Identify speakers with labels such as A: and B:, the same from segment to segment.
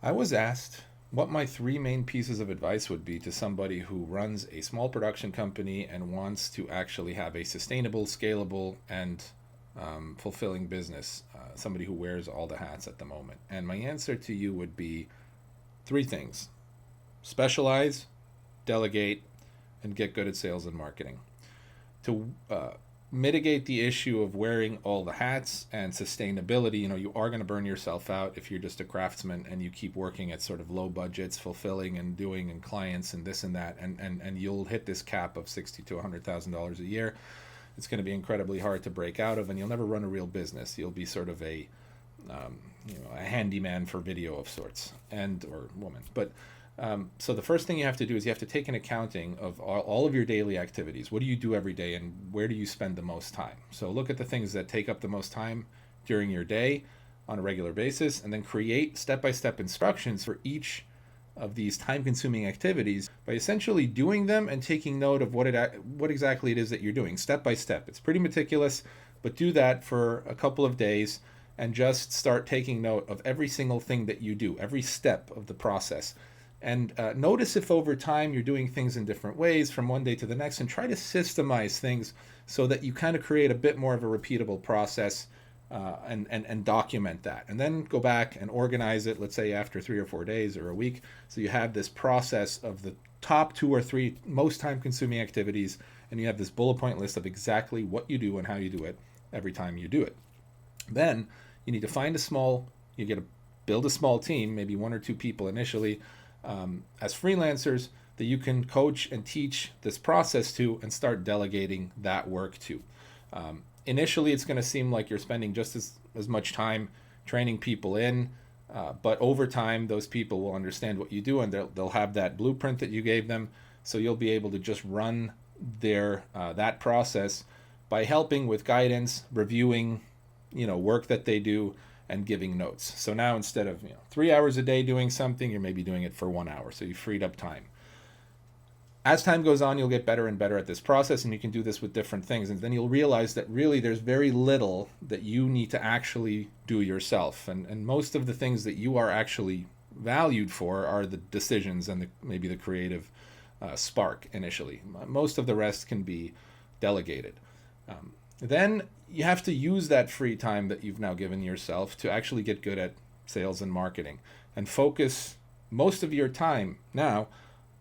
A: I was asked what my three main pieces of advice would be to somebody who runs a small production company and wants to actually have a sustainable, scalable, and fulfilling business. Somebody who wears all the hats at the moment. And my answer to you would be three things: specialize, delegate, and get good at sales and marketing. To mitigate the issue of wearing all the hats and sustainability, you are going to burn yourself out if you're just a craftsman and you keep working at sort of low budgets, fulfilling and doing and clients and this and that, and you'll hit this cap of $60 to $100,000 a year. It's going to be incredibly hard to break out of, and you'll never run a real business. You'll be sort of a handyman for video of sorts, and or woman. But so the first thing you have to do is you have to take an accounting of all of your daily activities. What do you do every day, and where do you spend the most time? So look at the things that take up the most time during your day on a regular basis, and then create step-by-step instructions for each of these time-consuming activities by essentially doing them and taking note of what exactly it is that you're doing step by step. It's pretty meticulous, but do that for a couple of days and just start taking note of every single thing that you do, every step of the process. And notice if over time you're doing things in different ways from one day to the next, and try to systemize things so that you kind of create a bit more of a repeatable process, and document that. And then go back and organize it, let's say after 3 or 4 days or a week. So you have this process of the top two or three most time consuming activities, and you have this bullet point list of exactly what you do and how you do it every time you do it. Then you need to you get to build a small team, maybe one or two people initially, as freelancers that you can coach and teach this process to and start delegating that work to. Initially, it's going to seem like you're spending just as much time training people in, but over time, those people will understand what you do, and they'll have that blueprint that you gave them. So you'll be able to just run that process by helping with guidance, reviewing, work that they do, and giving notes. So now instead of 3 hours a day doing something, you're maybe doing it for 1 hour. So you freed up time. As time goes on, you'll get better and better at this process, and you can do this with different things. And then you'll realize that really there's very little that you need to actually do yourself. And most of the things that you are actually valued for are the decisions and maybe the creative spark initially. Most of the rest can be delegated. Then you have to use that free time that you've now given yourself to actually get good at sales and marketing, and focus most of your time now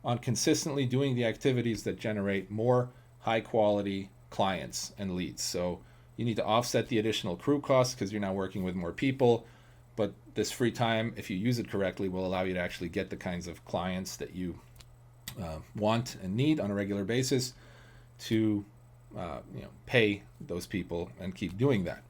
A: on consistently doing the activities that generate more high quality clients and leads. So you need to offset the additional crew costs because you're now working with more people. But this free time, if you use it correctly, will allow you to actually get the kinds of clients that you want and need on a regular basis to pay those people and keep doing that.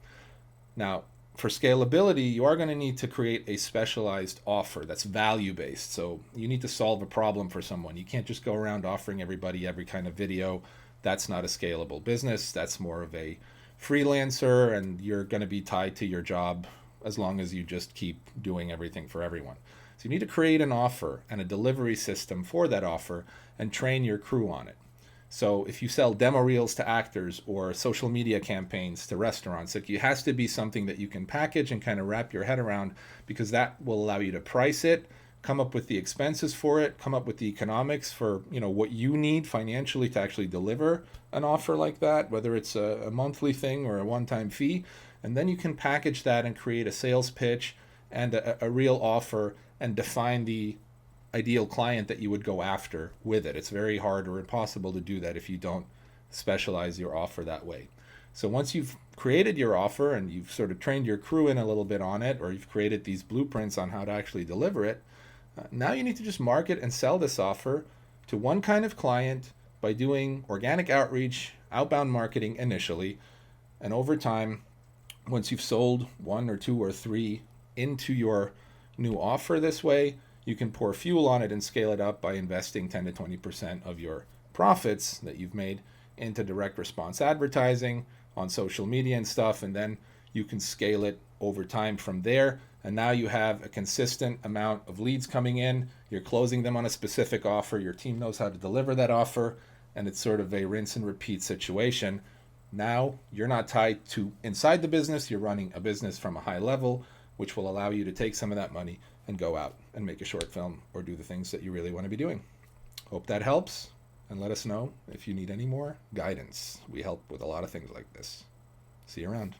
A: Now, for scalability, you are going to need to create a specialized offer that's value based. So you need to solve a problem for someone. You can't just go around offering everybody every kind of video. That's not a scalable business. That's more of a freelancer, and you're going to be tied to your job as long as you just keep doing everything for everyone. So you need to create an offer and a delivery system for that offer and train your crew on it. So if you sell demo reels to actors or social media campaigns to restaurants, it has to be something that you can package and kind of wrap your head around, because that will allow you to price it, come up with the expenses for it, come up with the economics for what you need financially to actually deliver an offer like that, whether it's a monthly thing or a one-time fee. And then you can package that and create a sales pitch and a real offer and define the ideal client that you would go after with it. It's very hard or impossible to do that if you don't specialize your offer that way. So once you've created your offer and you've sort of trained your crew in a little bit on it, or you've created these blueprints on how to actually deliver it, now you need to just market and sell this offer to one kind of client by doing organic outreach, outbound marketing initially, and over time, once you've sold one or two or three into your new offer this way, you can pour fuel on it and scale it up by investing 10 to 20% of your profits that you've made into direct response advertising on social media and stuff, and then you can scale it over time from there. And now you have a consistent amount of leads coming in. You're closing them on a specific offer. Your team knows how to deliver that offer, and it's sort of a rinse and repeat situation. Now you're not tied to inside the business. You're running a business from a high level, which will allow you to take some of that money and go out and make a short film or do the things that you really want to be doing. Hope that helps, and let us know if you need any more guidance. We help with a lot of things like this. See you around.